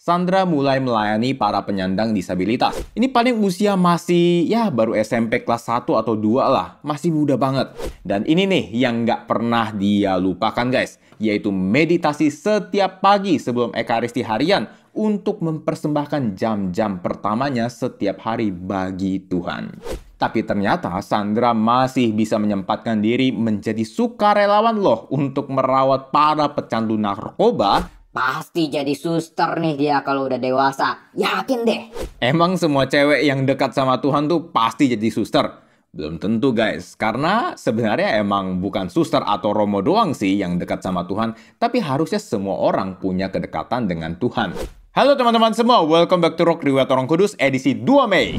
Sandra mulai melayani para penyandang disabilitas. Ini paling usia masih baru SMP kelas 1 atau 2 lah, masih muda banget. Dan ini nih yang nggak pernah dia lupakan guys, yaitu meditasi setiap pagi sebelum Ekaristi harian untuk mempersembahkan jam-jam pertamanya setiap hari bagi Tuhan. Tapi ternyata Sandra masih bisa menyempatkan diri menjadi sukarelawan loh untuk merawat para pecandu narkoba. Pasti jadi suster nih dia kalau udah dewasa. Yakin deh. Emang semua cewek yang dekat sama Tuhan tuh pasti jadi suster? Belum tentu guys, karena sebenarnya emang bukan suster atau romo doang sih yang dekat sama Tuhan, tapi harusnya semua orang punya kedekatan dengan Tuhan. Halo teman-teman semua, welcome back to Rock Riwayat Orang Kudus edisi 2 Mei.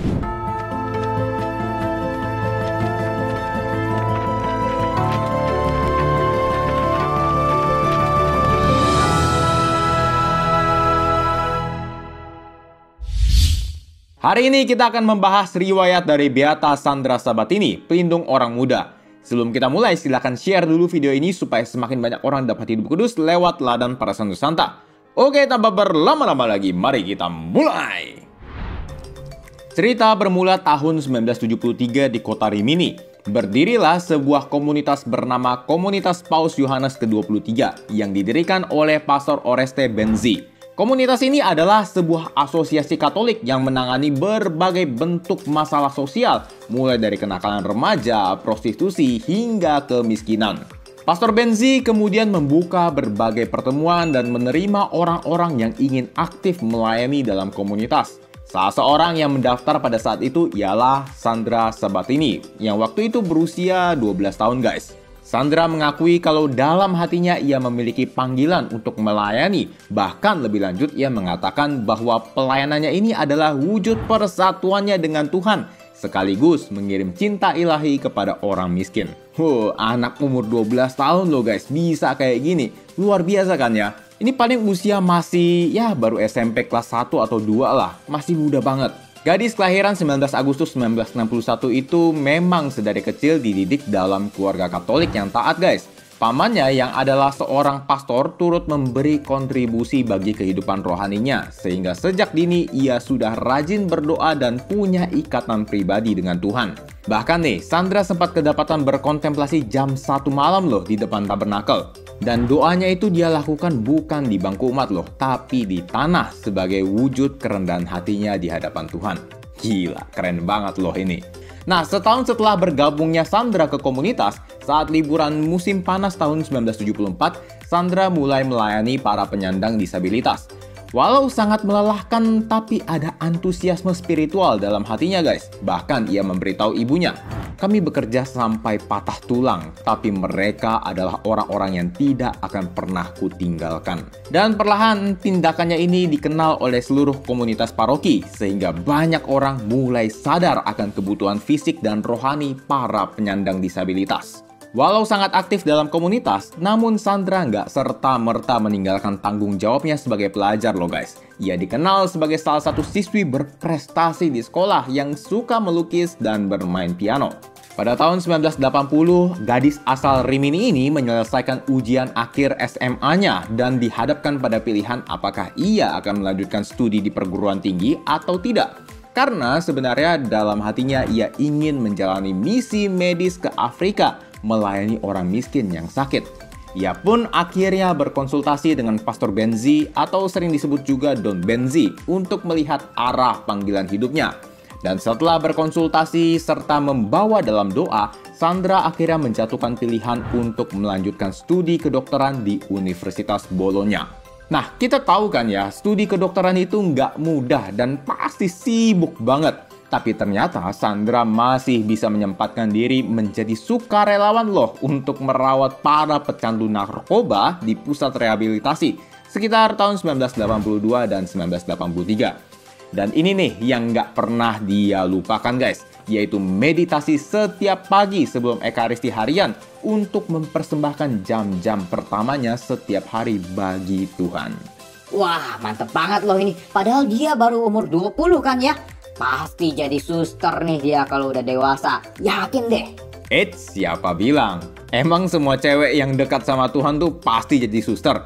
Hari ini kita akan membahas riwayat dari Beata Sandra Sabatini, pelindung orang muda. Sebelum kita mulai, silahkan share dulu video ini supaya semakin banyak orang dapat hidup kudus lewat teladan para santo santa. Oke, tanpa berlama-lama lagi, mari kita mulai. Cerita bermula tahun 1973 di kota Rimini. Berdirilah sebuah komunitas bernama Komunitas Paus Yohanes ke-23 yang didirikan oleh Pastor Oreste Benzi. Komunitas ini adalah sebuah asosiasi Katolik yang menangani berbagai bentuk masalah sosial, mulai dari kenakalan remaja, prostitusi, hingga kemiskinan. Pastor Benzi kemudian membuka berbagai pertemuan dan menerima orang-orang yang ingin aktif melayani dalam komunitas. Salah seorang yang mendaftar pada saat itu ialah Sandra Sabatini, yang waktu itu berusia 12 tahun guys. Sandra mengakui kalau dalam hatinya ia memiliki panggilan untuk melayani. Bahkan lebih lanjut ia mengatakan bahwa pelayanannya ini adalah wujud persatuannya dengan Tuhan, sekaligus mengirim cinta ilahi kepada orang miskin. Anak umur 12 tahun loh guys, bisa kayak gini. Luar biasa kan ya? Ini paling usia masih baru SMP kelas 1 atau 2 lah, masih muda banget. Gadis kelahiran 19 Agustus 1961 itu memang sedari kecil dididik dalam keluarga Katolik yang taat guys. Pamannya yang adalah seorang pastor turut memberi kontribusi bagi kehidupan rohaninya, sehingga sejak dini ia sudah rajin berdoa dan punya ikatan pribadi dengan Tuhan. Bahkan nih, Sandra sempat kedapatan berkontemplasi jam 1 malam loh di depan tabernakel. Dan doanya itu dia lakukan bukan di bangku umat loh, tapi di tanah sebagai wujud kerendahan hatinya di hadapan Tuhan. Gila, keren banget loh ini. Nah, setahun setelah bergabungnya Sandra ke komunitas, saat liburan musim panas tahun 1974, Sandra mulai melayani para penyandang disabilitas. Walau sangat melelahkan, tapi ada antusiasme spiritual dalam hatinya guys. Bahkan ia memberitahu ibunya, "Kami bekerja sampai patah tulang, tapi mereka adalah orang-orang yang tidak akan pernah kutinggalkan." Dan perlahan tindakannya ini dikenal oleh seluruh komunitas paroki, sehingga banyak orang mulai sadar akan kebutuhan fisik dan rohani para penyandang disabilitas. Walau sangat aktif dalam komunitas, namun Sandra nggak serta-merta meninggalkan tanggung jawabnya sebagai pelajar loh guys. Ia dikenal sebagai salah satu siswi berprestasi di sekolah yang suka melukis dan bermain piano. Pada tahun 1980, gadis asal Rimini ini menyelesaikan ujian akhir SMA-nya dan dihadapkan pada pilihan apakah ia akan melanjutkan studi di perguruan tinggi atau tidak. Karena sebenarnya dalam hatinya ia ingin menjalani misi medis ke Afrika, melayani orang miskin yang sakit. Ia pun akhirnya berkonsultasi dengan Pastor Benzi atau sering disebut juga Don Benzi untuk melihat arah panggilan hidupnya. Dan setelah berkonsultasi serta membawa dalam doa, Sandra akhirnya menjatuhkan pilihan untuk melanjutkan studi kedokteran di Universitas Bologna. Nah, kita tahu kan ya, studi kedokteran itu nggak mudah dan pasti sibuk banget. Tapi ternyata Sandra masih bisa menyempatkan diri menjadi sukarelawan loh untuk merawat para pecandu narkoba di pusat rehabilitasi sekitar tahun 1982 dan 1983. Dan ini nih yang nggak pernah dia lupakan guys, yaitu meditasi setiap pagi sebelum Ekaristi harian untuk mempersembahkan jam-jam pertamanya setiap hari bagi Tuhan. Wah, mantep banget loh ini. Padahal dia baru umur 20 kan ya. Pasti jadi suster nih dia kalau udah dewasa. Yakin deh. Siapa bilang? Emang semua cewek yang dekat sama Tuhan tuh pasti jadi suster?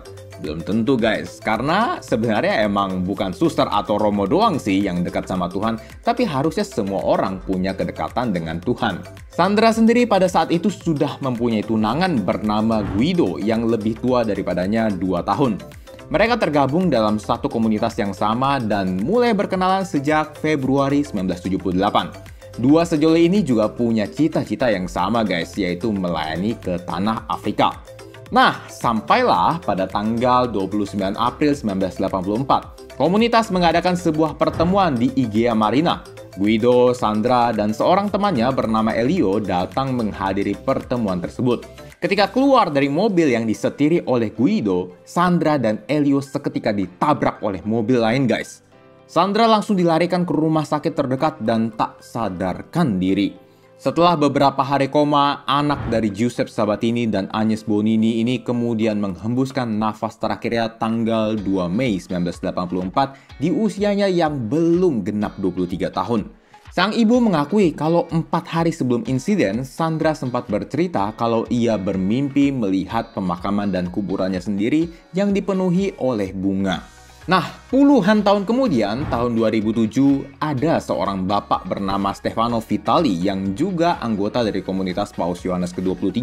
Belum tentu guys, karena sebenarnya emang bukan suster atau romo doang sih yang dekat sama Tuhan, tapi harusnya semua orang punya kedekatan dengan Tuhan. Sandra sendiri pada saat itu sudah mempunyai tunangan bernama Guido yang lebih tua daripadanya 2 tahun. Mereka tergabung dalam satu komunitas yang sama dan mulai berkenalan sejak Februari 1978. Dua sejoli ini juga punya cita-cita yang sama guys, yaitu melayani ke tanah Afrika. Nah, sampailah pada tanggal 29 April 1984, komunitas mengadakan sebuah pertemuan di Igea Marina. Guido, Sandra, dan seorang temannya bernama Elio datang menghadiri pertemuan tersebut. Ketika keluar dari mobil yang disetiri oleh Guido, Sandra dan Elio seketika ditabrak oleh mobil lain guys. Sandra langsung dilarikan ke rumah sakit terdekat dan tak sadarkan diri. Setelah beberapa hari koma, anak dari Giuseppe Sabatini dan Agnes Bonini ini kemudian menghembuskan nafas terakhirnya tanggal 2 Mei 1984 di usianya yang belum genap 23 tahun. Sang ibu mengakui kalau 4 hari sebelum insiden, Sandra sempat bercerita kalau ia bermimpi melihat pemakaman dan kuburannya sendiri yang dipenuhi oleh bunga. Nah, puluhan tahun kemudian, tahun 2007, ada seorang bapak bernama Stefano Vitali yang juga anggota dari komunitas Paus Yohanes ke-23.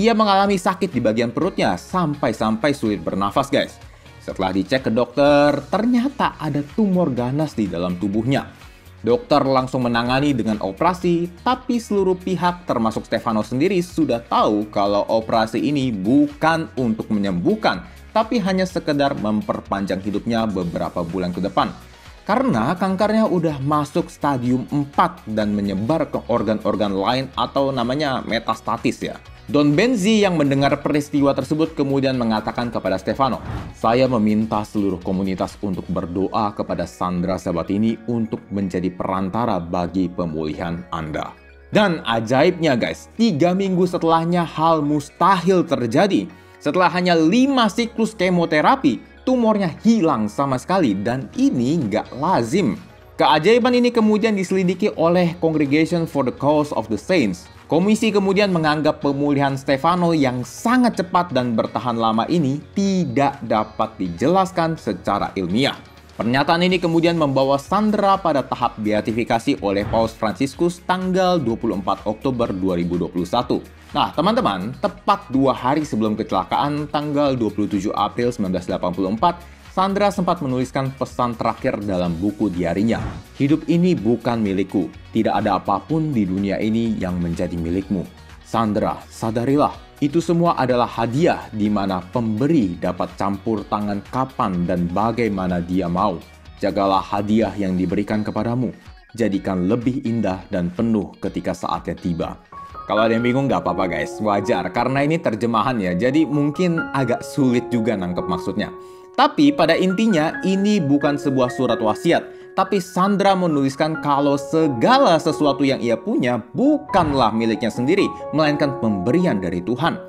Ia mengalami sakit di bagian perutnya sampai-sampai sulit bernafas guys. Setelah dicek ke dokter, ternyata ada tumor ganas di dalam tubuhnya. Dokter langsung menangani dengan operasi, tapi seluruh pihak termasuk Stefano sendiri sudah tahu kalau operasi ini bukan untuk menyembuhkan, tapi hanya sekedar memperpanjang hidupnya beberapa bulan ke depan. Karena kankernya udah masuk stadium 4 dan menyebar ke organ-organ lain atau namanya metastatis ya. Don Benzi yang mendengar peristiwa tersebut kemudian mengatakan kepada Stefano, "Saya meminta seluruh komunitas untuk berdoa kepada Sandra Sabatini untuk menjadi perantara bagi pemulihan Anda." Dan ajaibnya guys, 3 minggu setelahnya hal mustahil terjadi. Setelah hanya 5 siklus kemoterapi, tumornya hilang sama sekali dan ini nggak lazim. Keajaiban ini kemudian diselidiki oleh Congregation for the Cause of the Saints. Komisi kemudian menganggap pemulihan Stefano yang sangat cepat dan bertahan lama ini tidak dapat dijelaskan secara ilmiah. Pernyataan ini kemudian membawa Sandra pada tahap beatifikasi oleh Paus Fransiskus tanggal 24 Oktober 2021. Nah, teman-teman, tepat 2 hari sebelum kecelakaan, tanggal 27 April 1984, Sandra sempat menuliskan pesan terakhir dalam buku diarinya. "Hidup ini bukan milikku. Tidak ada apapun di dunia ini yang menjadi milikmu. Sandra, sadarilah, itu semua adalah hadiah di mana pemberi dapat campur tangan kapan dan bagaimana dia mau. Jagalah hadiah yang diberikan kepadamu. Jadikan lebih indah dan penuh ketika saatnya tiba." Kalau ada yang bingung nggak apa-apa guys, wajar karena ini terjemahan ya, jadi mungkin agak sulit juga nangkep maksudnya. Tapi pada intinya ini bukan sebuah surat wasiat, tapi Sandra menuliskan kalau segala sesuatu yang ia punya bukanlah miliknya sendiri, melainkan pemberian dari Tuhan.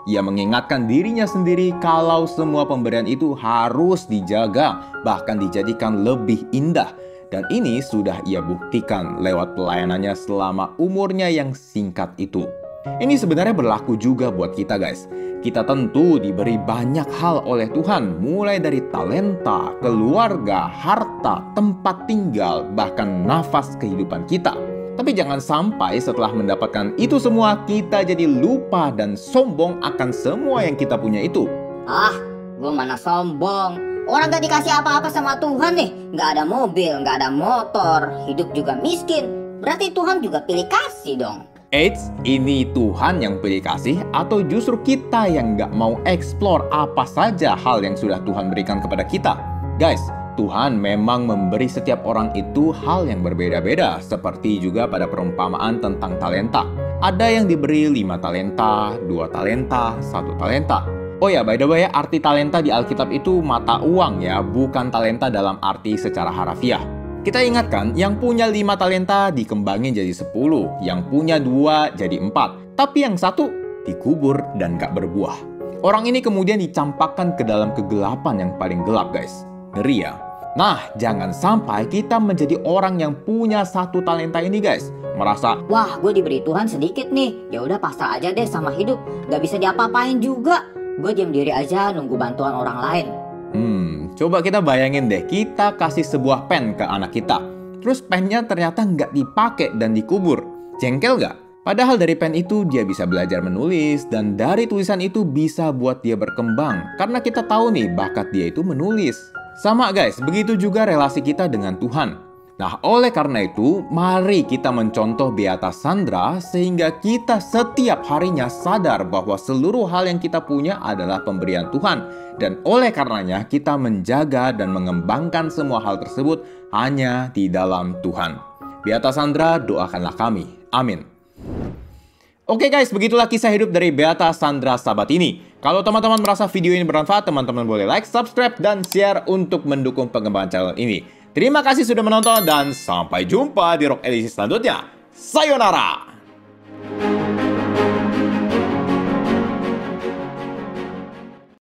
Ia mengingatkan dirinya sendiri kalau semua pemberian itu harus dijaga, bahkan dijadikan lebih indah. Dan ini sudah ia buktikan lewat pelayanannya selama umurnya yang singkat itu. Ini sebenarnya berlaku juga buat kita guys. Kita tentu diberi banyak hal oleh Tuhan, mulai dari talenta, keluarga, harta, tempat tinggal, bahkan nafas kehidupan kita. Tapi jangan sampai setelah mendapatkan itu semua, kita jadi lupa dan sombong akan semua yang kita punya itu. Ah, gue mana sombong. Orang gak dikasih apa-apa sama Tuhan nih. Gak ada mobil, gak ada motor, hidup juga miskin. Berarti Tuhan juga pilih kasih dong. Eits, ini Tuhan yang pilih kasih atau justru kita yang nggak mau explore apa saja hal yang sudah Tuhan berikan kepada kita? Guys, Tuhan memang memberi setiap orang itu hal yang berbeda-beda, seperti juga pada perumpamaan tentang talenta. Ada yang diberi 5 talenta, 2 talenta, 1 talenta. Oh ya, by the way, arti talenta di Alkitab itu mata uang ya, bukan talenta dalam arti secara harafiah. Kita ingatkan, yang punya 5 talenta dikembangin jadi 10, yang punya 2 jadi 4, tapi yang 1 dikubur dan gak berbuah. Orang ini kemudian dicampakkan ke dalam kegelapan yang paling gelap guys. Ngeri ya? Nah, jangan sampai kita menjadi orang yang punya 1 talenta ini guys. Merasa, wah gue diberi Tuhan sedikit nih, ya udah pasrah aja deh sama hidup, gak bisa diapa-apain juga. Gue diam diri aja nunggu bantuan orang lain. Coba kita bayangin deh, kita kasih sebuah pen ke anak kita. Terus pennya ternyata nggak dipakai dan dikubur. Jengkel nggak? Padahal dari pen itu dia bisa belajar menulis, dan dari tulisan itu bisa buat dia berkembang. Karena kita tahu nih bakat dia itu menulis. Sama guys, begitu juga relasi kita dengan Tuhan. Nah, oleh karena itu, mari kita mencontoh Beata Sandra sehingga kita setiap harinya sadar bahwa seluruh hal yang kita punya adalah pemberian Tuhan. Dan oleh karenanya kita menjaga dan mengembangkan semua hal tersebut hanya di dalam Tuhan. Beata Sandra, doakanlah kami. Amin. Oke guys, begitulah kisah hidup dari Beata Sandra Sabatini. Kalau teman-teman merasa video ini bermanfaat, teman-teman boleh like, subscribe, dan share untuk mendukung pengembangan channel ini. Terima kasih sudah menonton dan sampai jumpa di Rock edisi selanjutnya. Sayonara!